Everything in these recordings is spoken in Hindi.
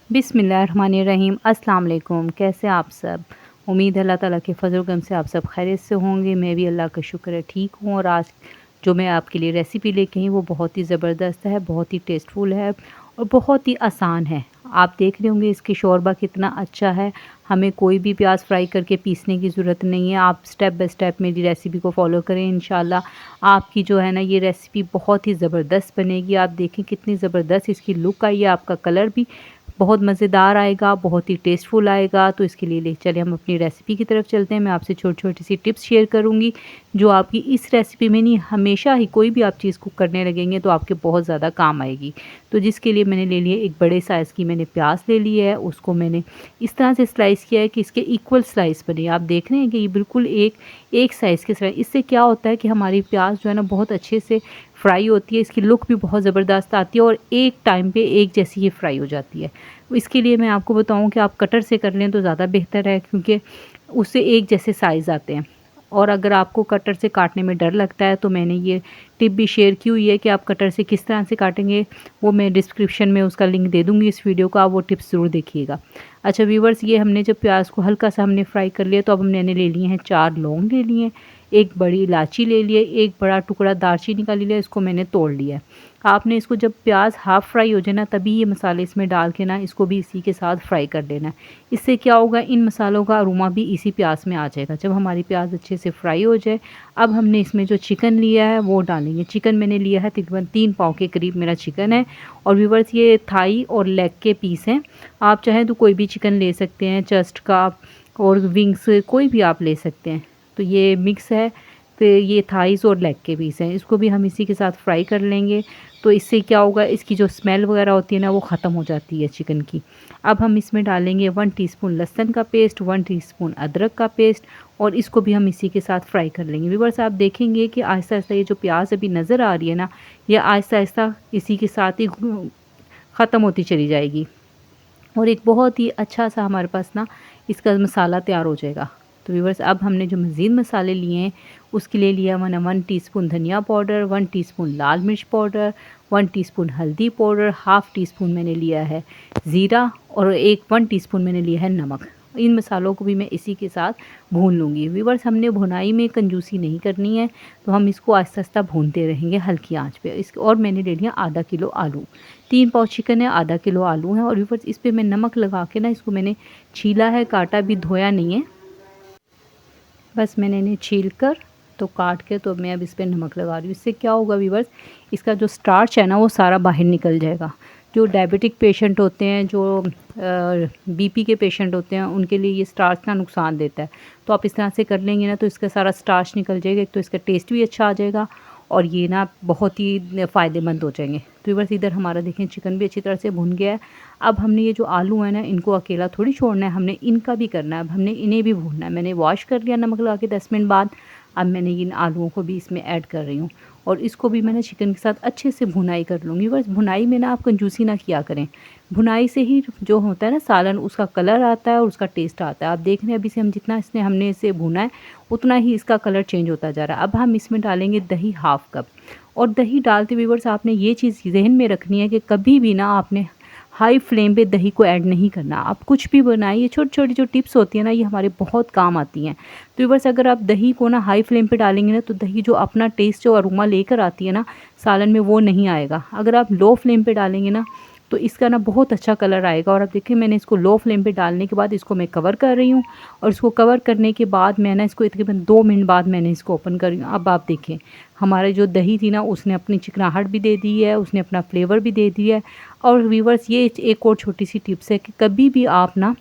बिस्मिल्लाहिर्रहमानिर्रहीम। अस्सलाम वालेकुम। कैसे आप सब? उम्मीद है अल्लाह ताला के फ़ज़ल करम से आप सब खैरियत से होंगे। मैं भी अल्लाह का शुक्र है ठीक हूँ। और आज जो मैं आपके लिए रेसिपी लेके आई वो बहुत ही ज़बरदस्त है, बहुत ही टेस्टफुल है और बहुत ही आसान है। आप देख रहे होंगे इसकी शोरबा कितना अच्छा है। हमें कोई भी प्याज फ्राई करके पीसने की ज़रूरत नहीं है। आप स्टेप बाय स्टेप मेरी रेसिपी को फॉलो करें, इंशाल्लाह आपकी जो है ना ये रेसिपी बहुत ही ज़बरदस्त बनेगी। आप देखें कितनी ज़बरदस्त इसकी लुक आई है, आपका कलर भी बहुत मज़ेदार आएगा, बहुत ही टेस्टफुल आएगा। तो इसके लिए चलिए हम अपनी रेसिपी की तरफ चलते हैं। मैं आपसे छोटी-छोटी सी टिप्स शेयर करूँगी जो आपकी इस रेसिपी में नहीं, हमेशा ही कोई भी आप चीज़ कुक करने लगेंगे तो आपके बहुत ज़्यादा काम आएगी। तो जिसके लिए मैंने ले लिए एक बड़े साइज़ की मैंने प्याज ले ली है, उसको मैंने इस तरह से स्लाइस किया है कि इसके इक्वल स्लाइस बने। आप देख रहे हैं कि ये बिल्कुल एक साइज़ के स्लाइस। इससे क्या होता है कि हमारी प्याज जो है ना बहुत अच्छे से फ्राई होती है, इसकी लुक भी बहुत ज़बरदस्त आती है और एक टाइम पे एक जैसी ये फ्राई हो जाती है। इसके लिए मैं आपको बताऊँ कि आप कटर से कर लें तो ज़्यादा बेहतर है, क्योंकि उससे एक जैसे साइज़ आते हैं। और अगर आपको कटर से काटने में डर लगता है तो मैंने ये टिप भी शेयर की हुई है कि आप कटर से किस तरह से काटेंगे, वो मैं डिस्क्रिप्शन में उसका लिंक दे दूँगी इस वीडियो का, आप वो टिप्स ज़रूर देखिएगा। अच्छा व्यूवर्स, ये हमने जब प्याज को हल्का सा हमने फ्राई कर लिया तो अब हमने ले लिए हैं 4 लौंग ले लिए, एक बड़ी इलायची ले लिए, एक बड़ा टुकड़ा दालचीनी का ले लिया, इसको मैंने तोड़ लिया है। आपने इसको जब प्याज हाफ़ फ्राई हो जाए ना तभी ये मसाले इसमें डाल के ना इसको भी इसी के साथ फ्राई कर लेना है। इससे क्या होगा, इन मसालों का अरोमा भी इसी प्याज में आ जाएगा। जब हमारी प्याज अच्छे से फ्राई हो जाए, अब हमने इसमें जो चिकन लिया है वो डालेंगे। चिकन मैंने लिया है तकरीबन 3 पाव के करीब मेरा चिकन है। और व्यूअर्स, ये थाई और लेग के पीस हैं। आप चाहें तो कोई भी चिकन ले सकते हैं, चेस्ट का और विंग्स कोई भी आप ले सकते हैं। तो ये मिक्स है, तो ये थाइस और लेग के पीस हैं। इसको भी हम इसी के साथ फ्राई कर लेंगे। तो इससे क्या होगा, इसकी जो स्मेल वगैरह होती है ना वो ख़त्म हो जाती है चिकन की। अब हम इसमें डालेंगे 1 टीस्पून लहसुन का पेस्ट, 1 टीस्पून अदरक का पेस्ट और इसको भी हम इसी के साथ फ्राई कर लेंगे। व्यूअर्स, आप देखेंगे कि आहिस्ता आहिस्ता ये जो प्याज अभी नज़र आ रही है ना, ये आहिस्ता आहिस्ता इसी के साथ ही ख़त्म होती चली जाएगी और एक बहुत ही अच्छा सा हमारे पास ना इसका मसाला तैयार हो जाएगा। तो व्यूअर्स, अब हमने जो मज़ीद मसाले लिए हैं उसके लिए लिया मैंने 1 टीस्पून धनिया पाउडर, 1 टीस्पून लाल मिर्च पाउडर, 1 टीस्पून हल्दी पाउडर, हाफ़ टीस्पून मैंने लिया है ज़ीरा और 1 टीस्पून मैंने लिया है नमक। इन मसालों को भी मैं इसी के साथ भून लूँगी। व्यूअर्स, हमने भुनाई में कंजूसी नहीं करनी है, तो हम इसको आहिस्ता आहिस्ता भूनते रहेंगे हल्की आंच पे। और मैंने ले लिया आधा किलो आलू, 3 पाव चिकन है, आधा किलो आलू है। और व्यूअर्स, इस पे मैं नमक लगा के ना इसको मैंने छीला है, काटा भी, धोया नहीं है, बस मैंने इन्हें छील कर तो काट के तो मैं अब इस पर नमक लगा रही हूँ। इससे क्या होगा व्यूअर्स, इसका जो स्टार्च है ना वो सारा बाहर निकल जाएगा। जो डायबिटिक पेशेंट होते हैं, जो बीपी के पेशेंट होते हैं, उनके लिए ये स्टार्च ना नुकसान देता है। तो आप इस तरह से कर लेंगे ना तो इसका सारा स्टार्च निकल जाएगा, एक तो इसका टेस्ट भी अच्छा आ जाएगा और ये ना बहुत ही फ़ायदेमंद हो जाएंगे। तो बस इधर हमारा देखें चिकन भी अच्छी तरह से भुन गया है। अब हमने ये जो आलू है ना इनको अकेला थोड़ी छोड़ना है, हमने इनका भी करना है। अब हमने इन्हें भी भूनना है। मैंने वॉश कर लिया नमक लगा के 10 मिनट बाद। अब मैंने इन आलूओं को भी इसमें ऐड कर रही हूँ और इसको भी मैंने चिकन के साथ अच्छे से भुनाई कर लूँगी। बस भुनाई में ना आप कंजूसी ना किया करें, भुनाई से ही जो होता है ना सालन, उसका कलर आता है और उसका टेस्ट आता है। आप देख रहे हैं अभी से हम जितना हमने इसे भुना है उतना ही इसका कलर चेंज होता जा रहा है। अब हम इसमें डालेंगे दही हाफ़ कप। और दही डालते व्यूअर्स, आपने ये चीज़ जहन में रखनी है कि कभी भी ना आपने हाई फ्लेम पे दही को ऐड नहीं करना। आप कुछ भी बनाइए, छोटी छोटी जो टिप्स होती है ना ये हमारे बहुत काम आती हैं। तो व्यूअर्स, अगर आप दही को ना हाई फ्लेम पे डालेंगे ना तो दही जो अपना टेस्ट जो अरोमा लेकर आती है ना सालन में वो नहीं आएगा। अगर आप लो फ्लेम पे डालेंगे ना तो इसका ना बहुत अच्छा कलर आएगा। और अब देखिए मैंने इसको लो फ्लेम पे डालने के बाद इसको मैं कवर कर रही हूँ और इसको कवर करने के बाद मैं ना इसको तकरीबन 2 मिनट बाद मैंने इसको ओपन कर रही हूँ। अब आप देखें हमारे जो दही थी ना उसने अपनी चिकनाहट भी दे दी है, उसने अपना फ्लेवर भी दे दिया है। और व्यूअर्स, ये एक और छोटी सी टिप्स है कि कभी भी आप ना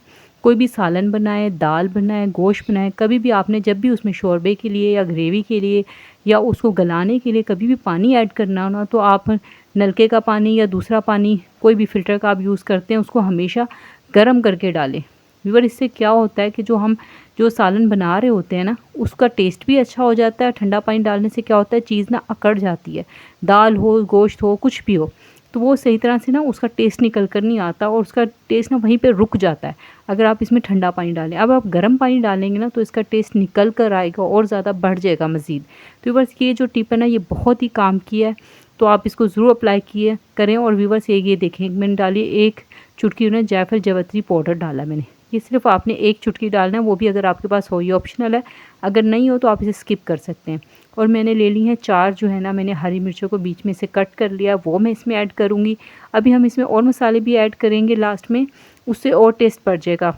कोई भी सालन बनाएं, दाल बनाएं, गोश्त बनाएं, कभी भी आपने जब भी उसमें शोरबे के लिए या ग्रेवी के लिए या उसको गलाने के लिए कभी भी पानी ऐड करना हो ना तो आप नलके का पानी या दूसरा पानी कोई भी फ़िल्टर का आप यूज़ करते हैं उसको हमेशा गर्म करके डालें। व्यूअर, इससे क्या होता है कि जो सालन बना रहे होते हैं ना उसका टेस्ट भी अच्छा हो जाता है। ठंडा पानी डालने से क्या होता है, चीज़ ना अकड़ जाती है, दाल हो, गोश्त हो, कुछ भी हो, तो वो सही तरह से ना उसका टेस्ट निकल कर नहीं आता और उसका टेस्ट ना वहीं पे रुक जाता है अगर आप इसमें ठंडा पानी डालें। अब आप गर्म पानी डालेंगे ना तो इसका टेस्ट निकल कर आएगा और ज़्यादा बढ़ जाएगा मज़ीद। तो बस ये जो टिप है ना ये बहुत ही काम की है, तो आप इसको ज़रूर अप्लाई किए करें। और व्यूवर्स, ये देखें मैंने डाली 1 चुटकी ना जायफल जावित्री पाउडर डाला मैंने। ये सिर्फ़ आपने 1 चुटकी डालना है, वो भी अगर आपके पास हो, ये ऑप्शनल है, अगर नहीं हो तो आप इसे स्किप कर सकते हैं। और मैंने ले ली हैं 4 जो है ना, मैंने हरी मिर्चों को बीच में से कट कर लिया, वो मैं इसमें ऐड करूँगी। अभी हम इसमें और मसाले भी ऐड करेंगे लास्ट में, उससे और टेस्ट बढ़ जाएगा।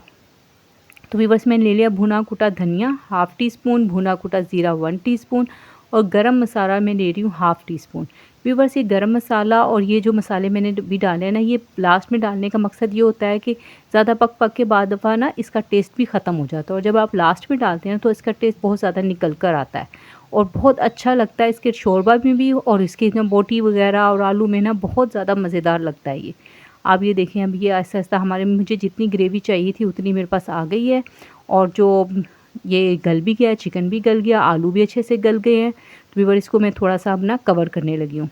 तो व्यूअर्स मैंने ले लिया भुना कुटा धनिया ½ टी स्पून, भुना कुटा ज़ीरा 1 टीस्पून और गरम मसाला मैं ले रही हूँ ½ टी स्पून। व्यूअर्स ये गरम मसाला और ये जो मसाले मैंने भी डाले हैं ना, ये लास्ट में डालने का मकसद ये होता है कि ज़्यादा पक के बाद दफ़ा ना इसका टेस्ट भी ख़त्म हो जाता है, और जब आप लास्ट में डालते हैं तो इसका टेस्ट बहुत ज़्यादा निकल कर आता है और बहुत अच्छा लगता है इसके शोरबा में भी, और इसके ना बोटी वगैरह और आलू में ना बहुत ज़्यादा मज़ेदार लगता है ये। आप ये देखें, अब ये आहिस्ता-आहिस्ता हमारे, मुझे जितनी ग्रेवी चाहिए थी उतनी मेरे पास आ गई है, और जो ये गल भी गया है, चिकन भी गल गया, आलू भी अच्छे से गल गए हैं। तो व्यूअर्स इसको मैं थोड़ा-सा अब ना कवर करने लगी हूँ।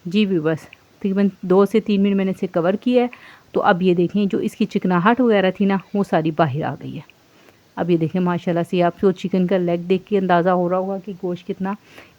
जी व्यूअर्स, तकरीबन 2 से 3 मिनट मैंने इसे कवर किया है। तो अब ये देखें, जो इसकी चिकनाहट वगैरह थी ना, वो सारी बाहर आ गई है। अब ये देखें माशाल्लाह से, आपको चिकन का लेग देख के अंदाज़ा हो रहा होगा कि गोश्त कितना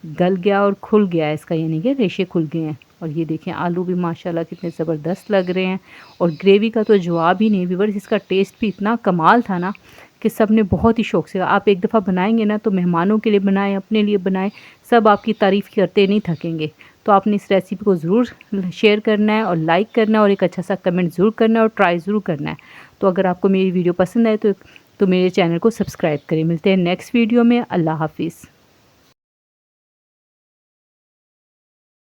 गल गया और खुल गया है इसका, यानी कि रेशे खुल गए हैं। और ये देखें आलू भी माशाल्लाह कितने ज़बरदस्त लग रहे हैं, और ग्रेवी का तो जवाब ही नहीं व्यूअर्स, इसका टेस्ट भी इतना कमाल था ना कि सब ने बहुत ही शौक़ से, आप एक दफ़ा बनाएंगे ना तो मेहमानों के लिए बनाएं, अपने लिए बनाएं, सब आपकी तारीफ़ करते नहीं थकेंगे। तो आपने इस रेसिपी को ज़रूर शेयर करना है और लाइक करना है, और एक अच्छा सा कमेंट ज़रूर करना है, और ट्राई ज़रूर करना है। तो अगर आपको मेरी वीडियो पसंद आए तो मेरे चैनल को सब्सक्राइब करें। मिलते हैं नेक्स्ट वीडियो में। अल्लाह हाफ़िज़।